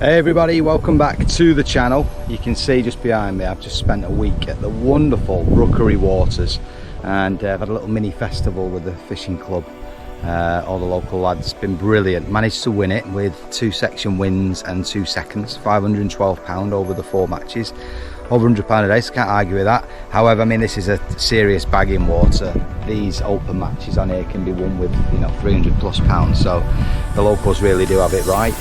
Hey everybody, welcome back to the channel. You can see just behind me I've just spent a week at the wonderful Rookery Waters, and I've had a little mini festival with the fishing club. All the local lads, been brilliant. Managed to win it with 2 section wins and 2 seconds, £512 over the 4 matches, over £100 a day, so can't argue with that. However, I mean, this is a serious bagging water. These open matches on here can be won with, you know, £300+, so the locals really do have it right.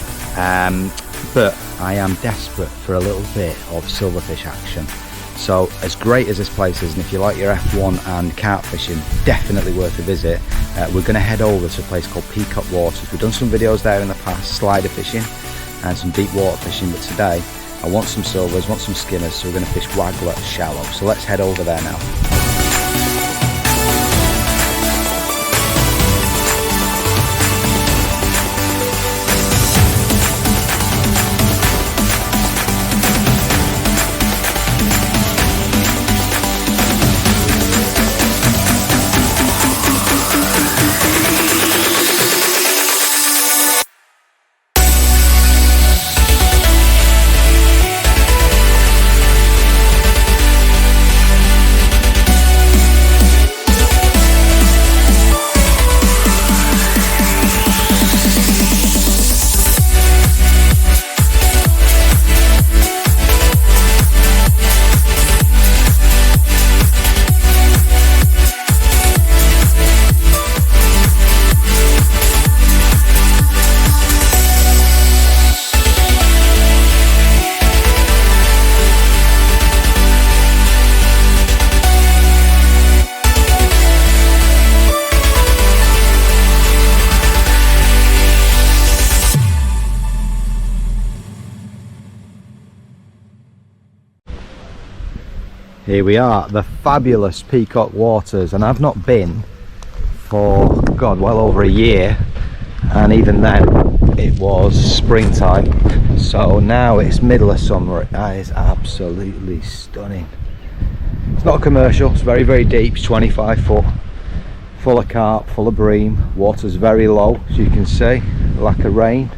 But I am desperate for a little bit of silverfish action. So as great as this place is, and if you like your F1 and carp fishing, definitely worth a visit. We're going to head over to a place called Peacock Waters. We've done some videos there in the past, slider fishing and some deep water fishing, but today I want some silvers, want some skimmers, so we're going to fish Waggler shallow. So let's head over there now. Here we are, the fabulous Peacock Waters, and I've not been for, God, well over a year, and even then it was springtime, so now it's middle of summer. That is absolutely stunning. It's not a commercial, it's very, very deep, it's 25 foot, full of carp, full of bream, water's very low, as you can see, lack of rain,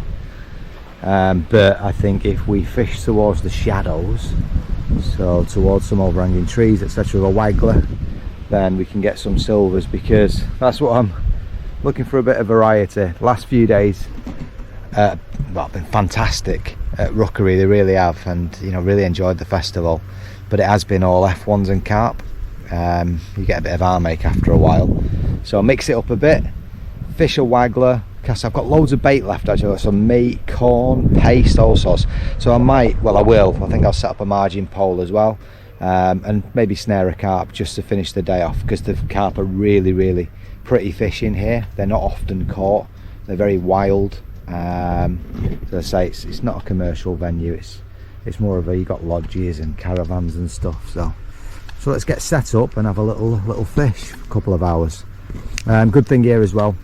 but I think if we fish towards the shadows, so towards some overhanging trees, etc., with a waggler, then we can get some silvers, because that's what I'm looking for, a bit of variety. Last few days well, been fantastic at Rookery, they really have, and you know, really enjoyed the festival, but it has been all F1s and carp. You get a bit of armache after a while, so mix it up a bit, fish a waggler. I've got loads of bait left, actually, some meat, corn, paste, all sorts, so I might, well I will, I think I'll set up a margin pole as well, and maybe snare a carp just to finish the day off, because the carp are really, really pretty fish in here. They're not often caught, they're very wild. As I say, it's not a commercial venue, it's more of a, you got lodges and caravans and stuff, so let's get set up and have a little fish for a couple of hours. Good thing here as well,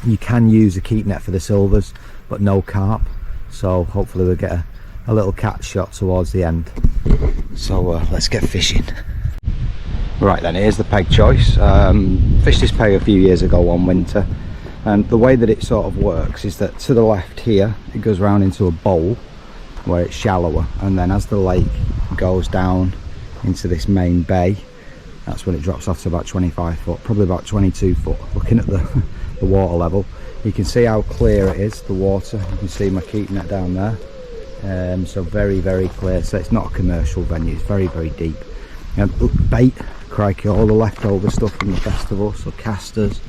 you can use a keep net for the silvers, but no carp, so hopefully we'll get a little catch shot towards the end. So let's get fishing. Right then, here's the peg choice. Fished this peg a few years ago one winter, and the way that it sort of works is that to the left here it goes round into a bowl where it's shallower, and then as the lake goes down into this main bay, that's when it drops off to about 25 foot, probably about 22 foot. Looking at the water level, you can see how clear it is, the water. You can see my keep net down there, so very, very clear. So it's not a commercial venue, it's very, very deep. And look, bait, crikey, all the leftover stuff from the festival, so casters,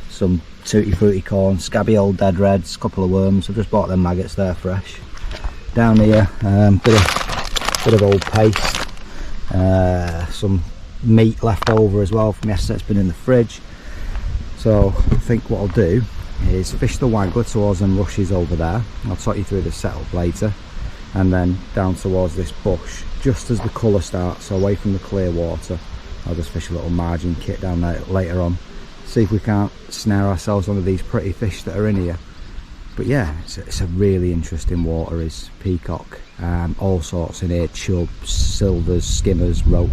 some tutti frutti corn, scabby old dead reds, a couple of worms. I've just bought them maggots there fresh. Down here, bit of old paste, some meat left over as well from yesterday, it's been in the fridge. So I think what I'll do is fish the waggler towards them rushes over there. I'll talk you through the setup later, and then down towards this bush just as the colour starts, so away from the clear water. I'll just fish a little margin kit down there later on, see if we can't snare ourselves one of these pretty fish that are in here. But yeah, it's a really interesting water, is Peacock. All sorts in here, chubs, silvers, skimmers, roach,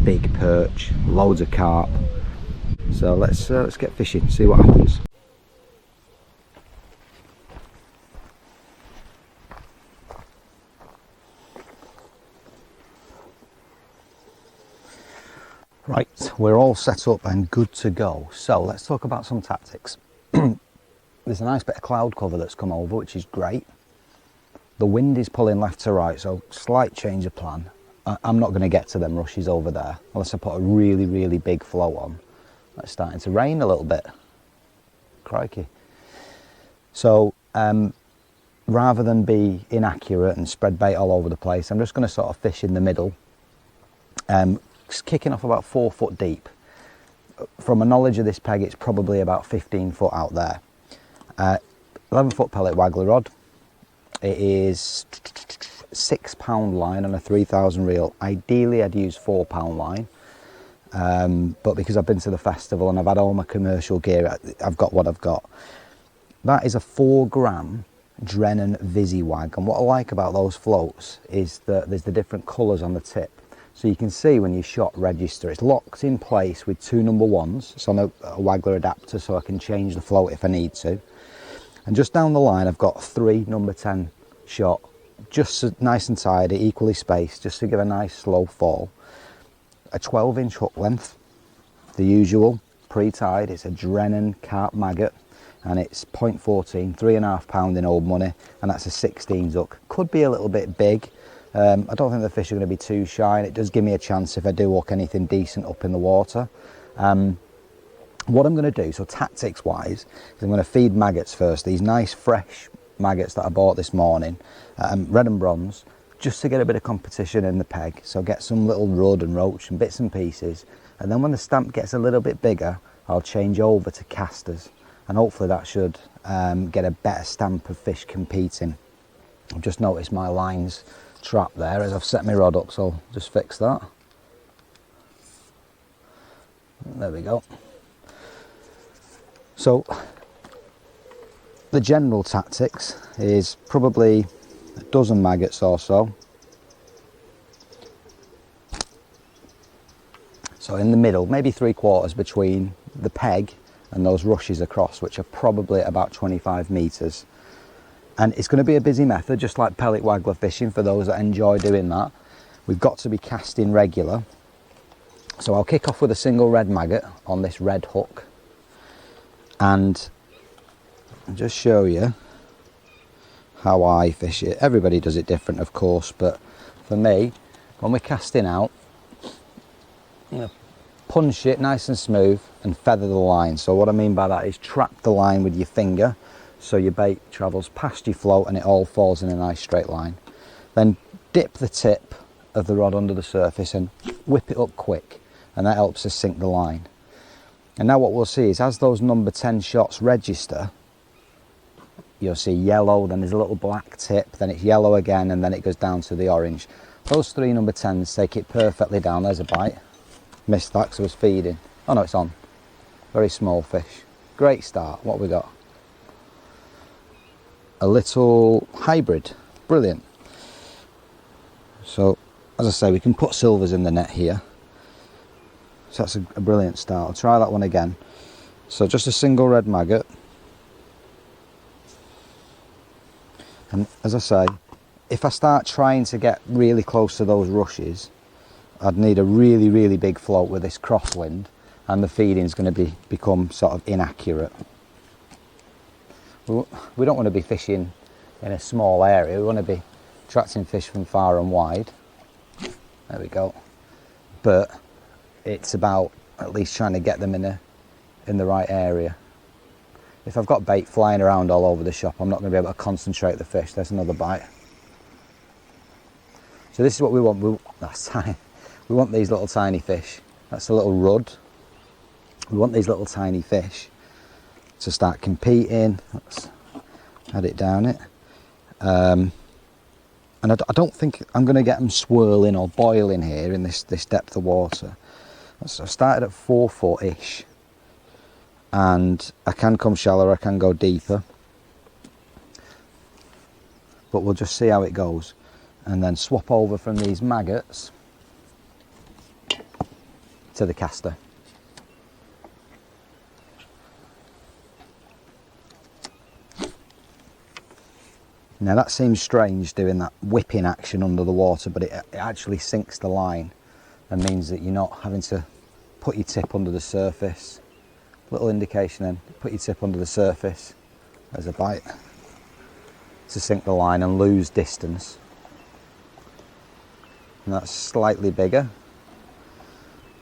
big perch, loads of carp. So let's get fishing, see what happens. we're all set up and good to go. So let's talk about some tactics. There's a nice bit of cloud cover that's come over, which is great. The wind is pulling left to right, so slight change of plan. I'm not going to get to them rushes over there unless I put a really, really big float on. It's starting to rain a little bit. Crikey. So rather than be inaccurate and spread bait all over the place, I'm just going to sort of fish in the middle, kicking off about 4 foot deep. From a knowledge of this peg, it's probably about 15 foot out there. 11 foot pellet Waggler rod. It is £6 line on a 3000 reel. Ideally I'd use £4 line, but because I've been to the festival and I've had all my commercial gear, I've got what I've got. That is a 4 gram Drennan Visiwag, and what I like about those floats is that there's the different colours on the tip, so you can see when you shot register it's locked in place with 2 number 1s. It's on a Waggler adapter, so I can change the float if I need to. And just down the line I've got 3 number 10 shot, just nice and tidy, equally spaced, just to give a nice slow fall. A 12-inch hook length, the usual, pre-tied. It's a Drennan Carp Maggot, and it's 0.14, 3.5 pound in old money, and that's a 16 hook. Could be a little bit big. I don't think the fish are going to be too shy, and it does give me a chance if I do hook anything decent up in the water. What I'm going to do, so tactics wise, is I'm going to feed maggots first, these nice fresh maggots that I bought this morning, red and bronze, just to get a bit of competition in the peg. So get some little rudd and roach and bits and pieces, and then when the stamp gets a little bit bigger I'll change over to casters, and hopefully that should get a better stamp of fish competing. I've just noticed my line's trapped there as I've set my rod up, so I'll just fix that. There we go. So the general tactics is probably a dozen maggots or so. So in the middle, maybe 3/4 between the peg and those rushes across, which are probably about 25 metres. And it's going to be a busy method, just like pellet Waggler fishing, for those that enjoy doing that. We've got to be casting regular. So I'll kick off with a single red maggot on this red hook, and just show you how I fish it. Everybody does it different, of course, but for me, when we're casting out, you know, punch it nice and smooth and feather the line. So what I mean by that is trap the line with your finger so your bait travels past your float and it all falls in a nice straight line. Then dip the tip of the rod under the surface and whip it up quick, and that helps us sink the line. And now what we'll see is as those number 10 shots register, you'll see yellow, then there's a little black tip, then it's yellow again, and then it goes down to the orange. Those 3 number 10s take it perfectly down. There's a bite. Missed that because I was feeding. Oh no, it's on. Very small fish. Great start. What have we got? A little hybrid. Brilliant. So, as I say, we can put silvers in the net here. So that's a brilliant start. I'll try that one again. So just a single red maggot. And as I say, if I start trying to get really close to those rushes, I'd need a really, really big float with this crosswind, and the feeding's going to become sort of inaccurate. We don't want to be fishing in a small area. We want to be attracting fish from far and wide. There we go. But it's about at least trying to get them in the right area. If I've got bait flying around all over the shop, I'm not going to be able to concentrate the fish. There's another bite. So this is what we want. We want these little tiny fish. That's a little rudd. We want these little tiny fish to start competing. Let's add it down it. And I don't think I'm going to get them swirling or boiling here in this depth of water. So I started at 4 foot-ish, and I can come shallower, I can go deeper, but we'll just see how it goes, and then swap over from these maggots to the caster. Now that seems strange, doing that whipping action under the water, but it actually sinks the line and means that you're not having to put your tip under the surface. Little indication then, put your tip under the surface. There's a bite. To sink the line and lose distance. And that's slightly bigger.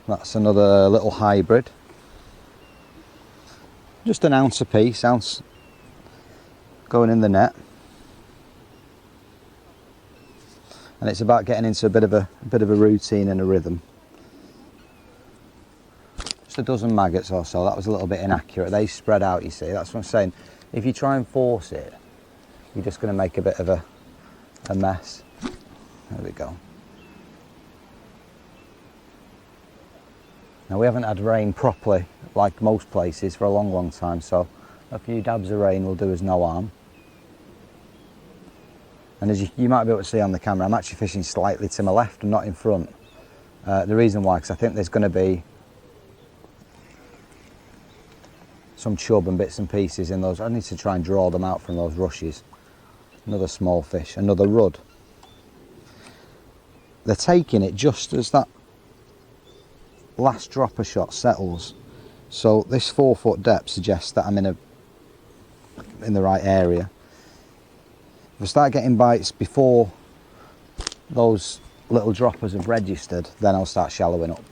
That's another little hybrid. Just an ounce a piece, ounce going in the net. And it's about getting into a bit of a routine and a rhythm. Just a dozen maggots or so. That was a little bit inaccurate. They spread out, you see. That's what I'm saying. If you try and force it, you're just going to make a bit of a mess. There we go. Now we haven't had rain properly, like most places, for a long time, so a few dabs of rain will do us no harm. And as you might be able to see on the camera, I'm actually fishing slightly to my left and not in front. The reason why, because I think there's going to be some chub and bits and pieces in those. I need to try and draw them out from those rushes. Another small fish, another rudd. They're taking it just as that last dropper shot settles. So this 4 foot depth suggests that I'm in the right area. If I start getting bites before those little droppers have registered, then I'll start shallowing up.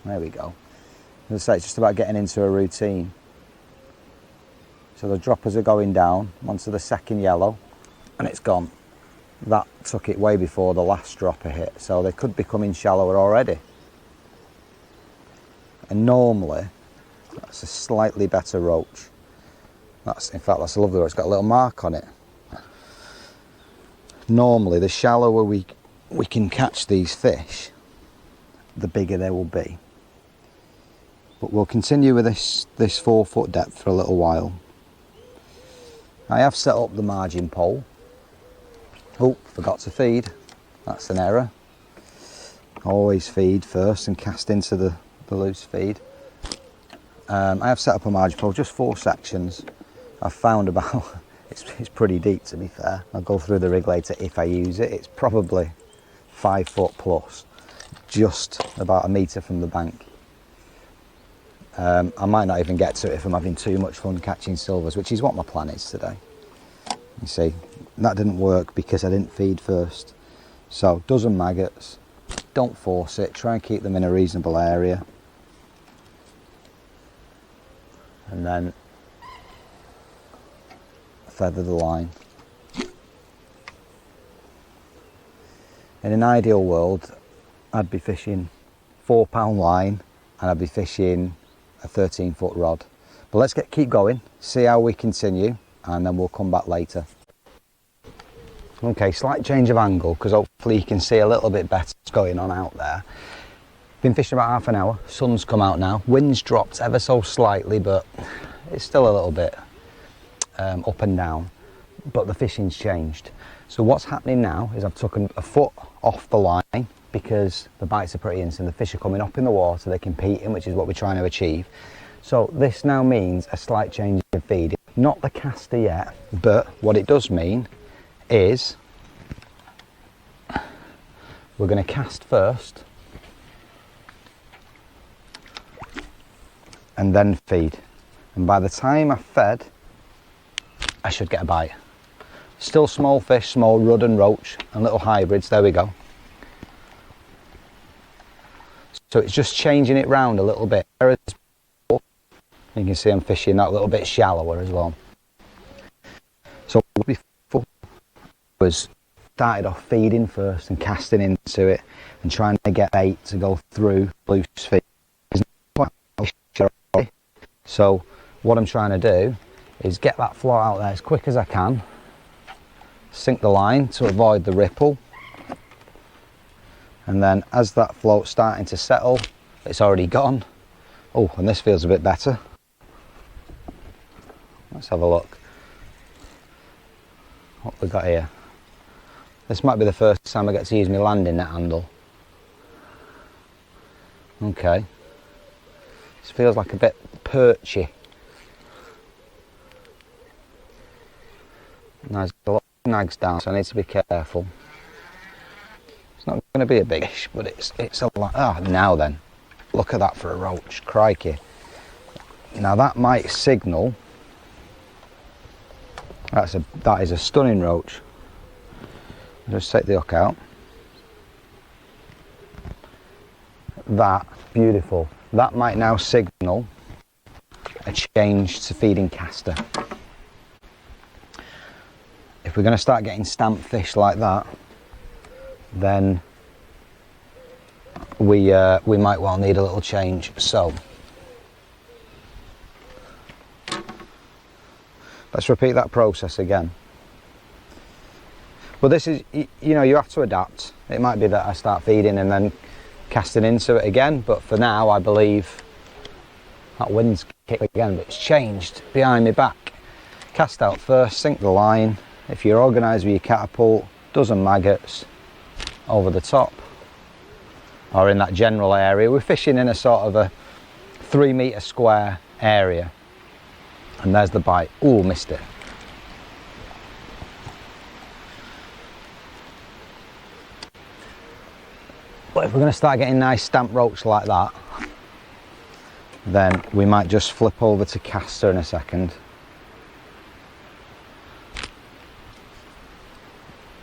There we go. As I say, it's just about getting into a routine. So the droppers are going down onto the second yellow and it's gone. That took it way before the last dropper hit, so they could be coming shallower already. And normally, that's a slightly better roach. In fact, that's a lovely roach. It's got a little mark on it. Normally, the shallower we can catch these fish, the bigger they will be. But we'll continue with this 4 foot depth for a little while. I have set up the margin pole. Oh, forgot to feed. That's an error. Always feed first and cast into the loose feed. I have set up a margin pole, just 4 sections. I've found about, it's pretty deep to be fair. I'll go through the rig later if I use it. It's probably 5 foot plus, just about a metre from the bank. I might not even get to it if I'm having too much fun catching silvers, which is what my plan is today. You see, that didn't work because I didn't feed first. So, dozen maggots, don't force it, try and keep them in a reasonable area. And then feather the line. In an ideal world, I'd be fishing 4 pound line and I'd be fishing a 13 foot rod. But let's keep going, see how we continue, and then we'll come back later. Okay, slight change of angle because hopefully you can see a little bit better what's going on out there. Been fishing about half an hour, sun's come out now, wind's dropped ever so slightly, but it's still a little bit up and down, but the fishing's changed. So what's happening now is I've taken a foot off the line because the bites are pretty instant. The fish are coming up in the water, they're competing, which is what we're trying to achieve. So this now means a slight change in feeding. Not the caster yet, but what it does mean is we're going to cast first and then feed. And by the time I've fed, I should get a bite. Still small fish, small rudd and roach and little hybrids, there we go. So it's just changing it round a little bit. You can see I'm fishing that little bit shallower as well. So before I started off feeding first and casting into it and trying to get bait to go through loose feed. So what I'm trying to do is get that float out there as quick as I can, sink the line to avoid the ripple, and then as that float's starting to settle, it's already gone. Oh, and this feels a bit better. Let's have a look what we got here. This might be the first time I get to use my landing net handle. Okay, this feels like a bit perchy. Nice, a lot snags down, so I need to be careful. It's not going to be a big fish, but it's a lot. Ah, now then, look at that for a roach, crikey. Now that might signal. That is a stunning roach. Just take the hook out. That, beautiful. That might now signal a change to feeding caster. If we're going to start getting stamped fish like that, then we might well need a little change. So let's repeat that process again. But this is, you know, you have to adapt. It might be that I start feeding and then casting into it again, but for now I believe that wind's kicked again, but it's changed behind my back. Cast out first, sink the line. If you're organised with your catapult, dozen maggots over the top or in that general area. We're fishing in a sort of a 3 metre square area, and there's the bite. Ooh, missed it. But if we're going to start getting nice stamp roach like that, then we might just flip over to caster in a second.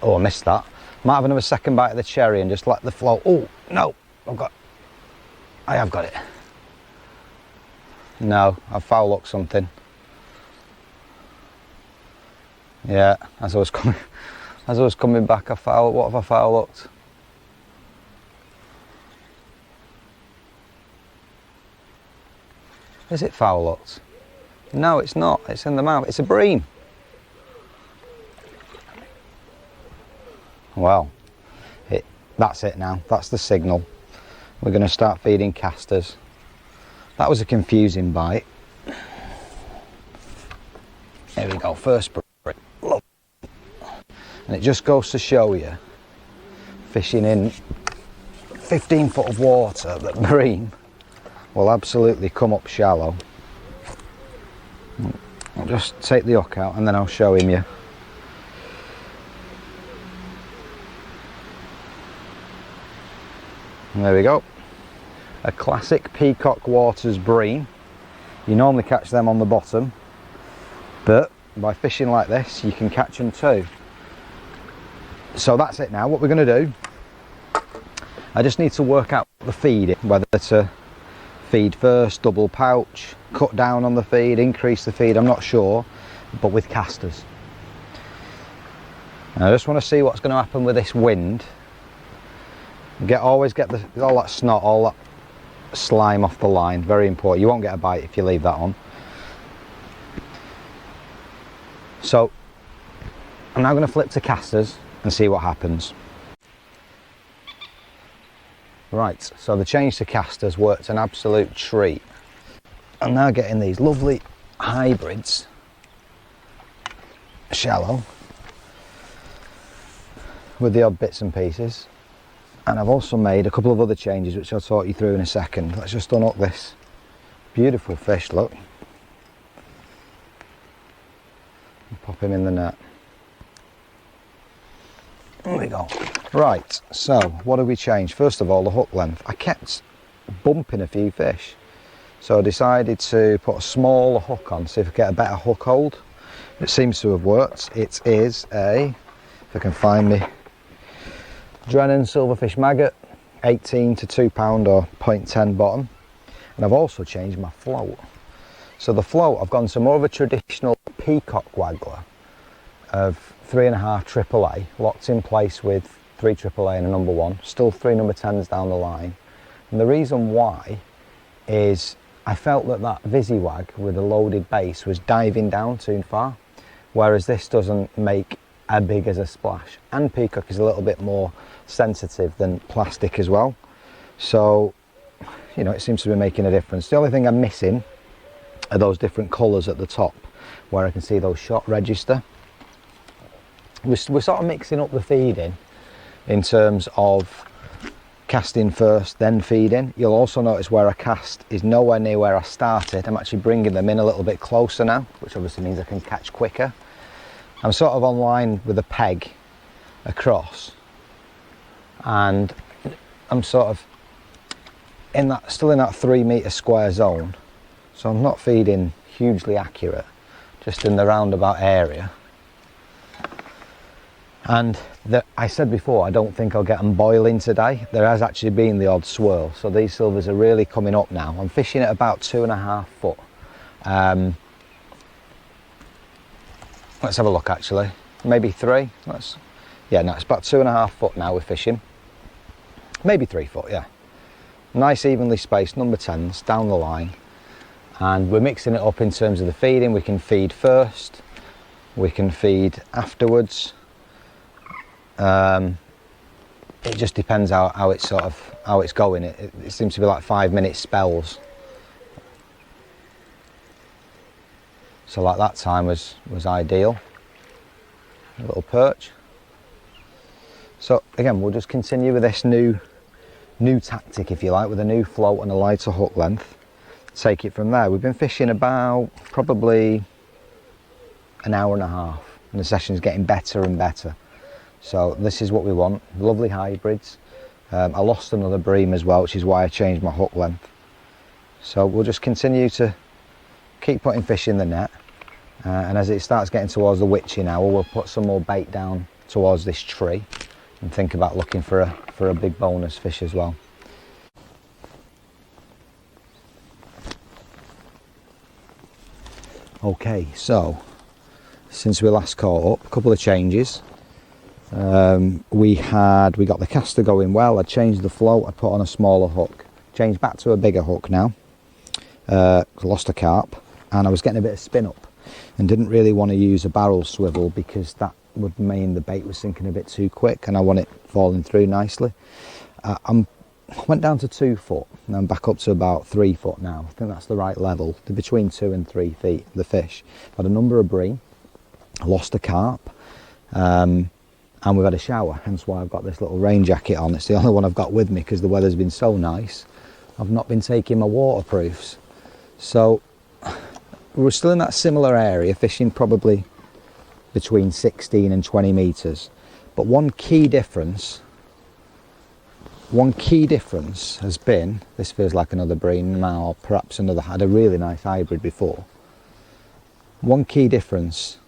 Oh, I missed that. Might have another second bite of the cherry and just let the flow. Oh, no, I have got it. No, I've foul looked something. Yeah, as I was coming back, what have I foul looked? Is it foul looked? No, it's not. It's in the mouth. It's a bream. Well, that's it now. That's the signal. We're going to start feeding casters. That was a confusing bite. There we go. First bream. Look. And it just goes to show you, fishing in 15 foot of water, that bream will absolutely come up shallow. I'll just take the hook out and then I'll show him you. And there we go. A classic Peacock Waters bream. You normally catch them on the bottom, but by fishing like this you can catch them too. So that's it now. What we're going to do, I just need to work out the feeding, whether to feed first, double pouch, cut down on the feed, increase the feed, I'm not sure, but with casters. And I just want to see what's going to happen with this wind. Always get all that snot, all that slime off the line, very important. You won't get a bite if you leave that on. So I'm now going to flip to casters and see what happens. Right, so the change to casters worked an absolute treat. I'm now getting these lovely hybrids, shallow, with the odd bits and pieces. And I've also made a couple of other changes which I'll talk you through in a second. Let's just unhook this beautiful fish, look. Pop him in the net. There we go. Right, so what have we changed? First of all, the hook length. I kept bumping a few fish, so I decided to put a smaller hook on, see if I get a better hook hold. It seems to have worked. It is a, if I can find me, Drennan silverfish maggot, 18 to 2 pound or 0.10 bottom. And I've also changed my float. So the float, I've gone to more of a traditional Peacock Waggler of 3.5 AAA, locked in place with 3 AAA and a number 1, still 3 number 10s down the line. And the reason why is I felt that VisiWag with a loaded base was diving down too far, whereas this doesn't make as big as a splash. And Peacock is a little bit more sensitive than plastic as well. So, you know, it seems to be making a difference. The only thing I'm missing are those different colours at the top where I can see those shot register. We're sort of mixing up the feeding in terms of casting first, then feeding. You'll also notice where I cast is nowhere near where I started. I'm actually bringing them in a little bit closer now, which obviously means I can catch quicker. I'm sort of on line with a peg across, and I'm sort of in that, still in that 3 metre square zone, so I'm not feeding hugely accurate, just in the roundabout area. And I said before, I don't think I'll get them boiling today. There has actually been the odd swirl, so these silvers are really coming up now. I'm fishing at about 2.5 foot. Let's have a look actually, maybe 3. Yeah, no, it's about 2.5 foot now we're fishing. Maybe 3 foot, yeah. Nice evenly spaced number 10s down the line. And we're mixing it up in terms of the feeding. We can feed first, we can feed afterwards. It just depends how it's going. It seems to be like 5-minute spells. So like that time was ideal. A little perch. So again, we'll just continue with this new tactic, if you like, with a new float and a lighter hook length. Take it from there. We've been fishing about probably an hour and a half, and the session's getting better and better. So this is what we want. Lovely hybrids. I lost another bream as well, which is why I changed my hook length. So we'll just continue to keep putting fish in the net, and as it starts getting towards the witching hour, we'll put some more bait down towards this tree and think about looking for a big bonus fish as well. Okay, so since we last caught up, a couple of changes. We got the caster going well. I changed the float, I put on a smaller hook, changed back to a bigger hook now. Lost a carp, and I was getting a bit of spin up and didn't really want to use a barrel swivel because that would mean the bait was sinking a bit too quick and I want it falling through nicely. I went down to 2 foot and I'm back up to about 3 foot now. I think that's the right level. They're between 2 and 3 feet, the fish. Had a number of bream, I lost a carp, and we've had a shower, hence why I've got this little rain jacket on. It's the only one I've got with me because the weather's been so nice. I've not been taking my waterproofs. So we're still in that similar area, fishing probably between 16 and 20 metres. But one key difference has been, this feels like another bream now, or perhaps another, had a really nice hybrid before. One key difference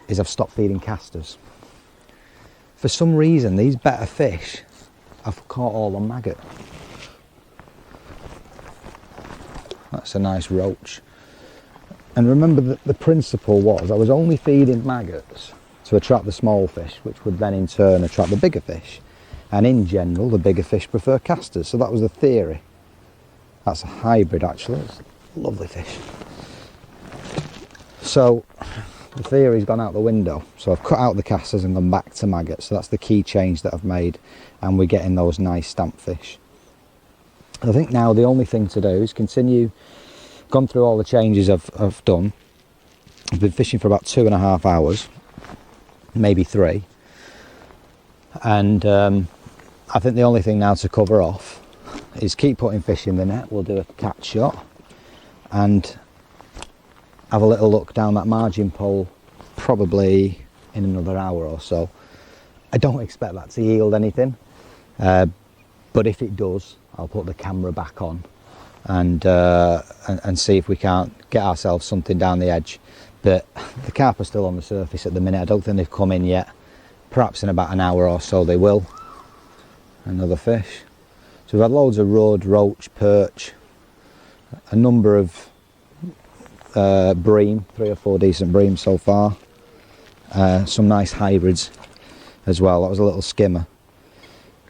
is I've stopped feeding casters. For some reason, these better fish, I've caught all on maggot. That's a nice roach. And remember that the principle was I was only feeding maggots to attract the small fish, which would then in turn attract the bigger fish. And in general, the bigger fish prefer casters. So that was the theory. That's a hybrid actually. It's a lovely fish. So the theory's gone out the window. So I've cut out the casters and gone back to maggots. So that's the key change that I've made. And we're getting those nice stamp fish. I think now the only thing to do is continue. Gone through all the changes I've done. I've been fishing for about 2.5 hours, maybe 3, and I think the only thing now to cover off is keep putting fish in the net. We'll do a catch shot and have a little look down that margin pole probably in another hour or so. I don't expect that to yield anything, but if it does, I'll put the camera back on and see if we can't get ourselves something down the edge. But the carp are still on the surface at the minute. I don't think they've come in yet. Perhaps in about an hour or so they will. Another fish. So we've had loads of rudd, roach, perch, a number of bream, 3 or 4 decent bream so far. Some nice hybrids as well. That was a little skimmer.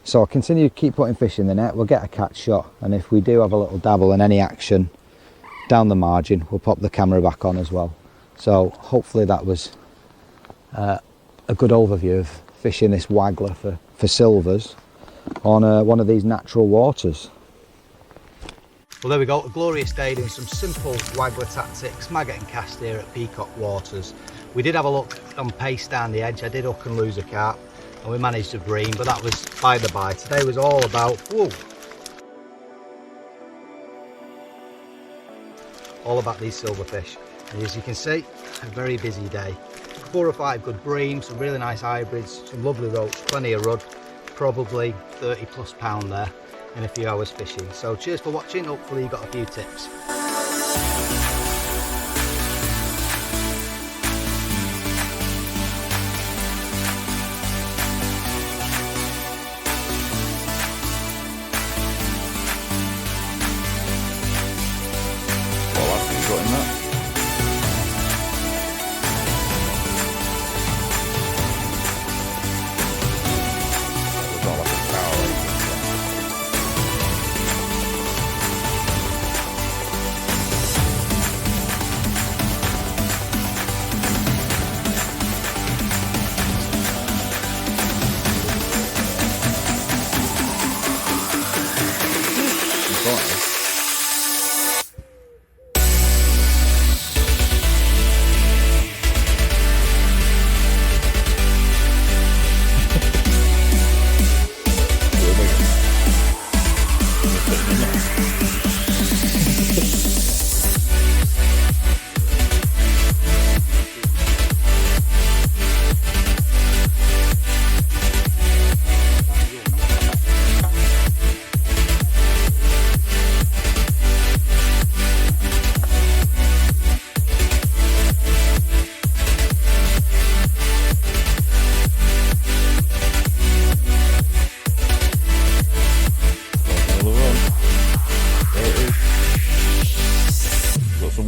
So I'll continue to keep putting fish in the net. We'll get a catch shot, and if we do have a little dabble in any action down the margin, we'll pop the camera back on as well. So hopefully that was a good overview of fishing this Waggler for silvers on one of these natural waters. Well, there we go, a glorious day doing some simple Waggler tactics, maggot and cast here at Peacock Waters. We did have a look on pace down the edge. I did hook and lose a carp, and we managed to bream, but that was by the by. Today was all about, all about these silverfish. And as you can see, a very busy day. 4 or 5 good breams, some really nice hybrids, some lovely roach, plenty of rudd, probably 30 plus pound there in a few hours fishing. So cheers for watching, hopefully you got a few tips. Got in that.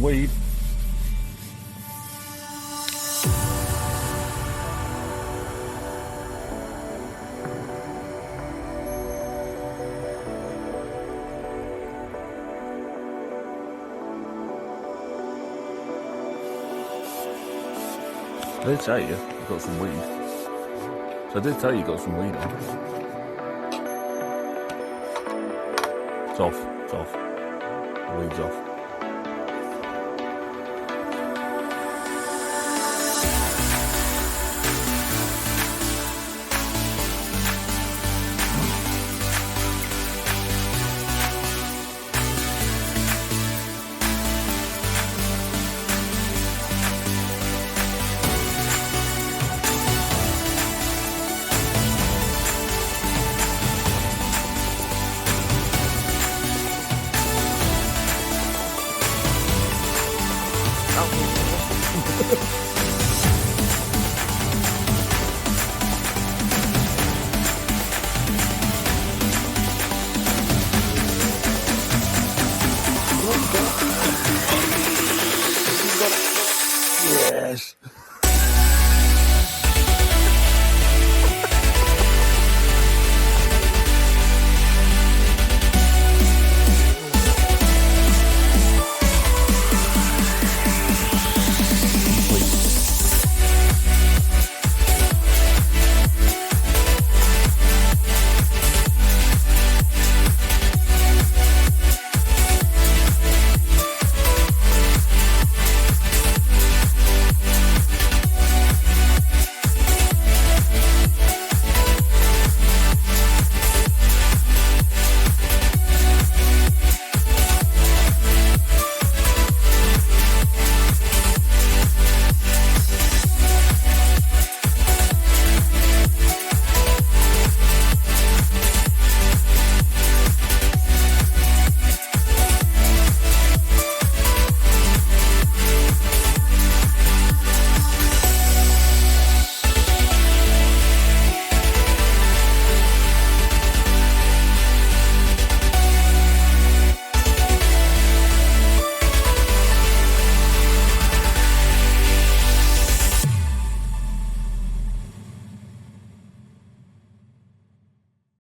Weed. I did tell you got some weed. So I did tell you got some weed on. It's off. It's off. The weed's off.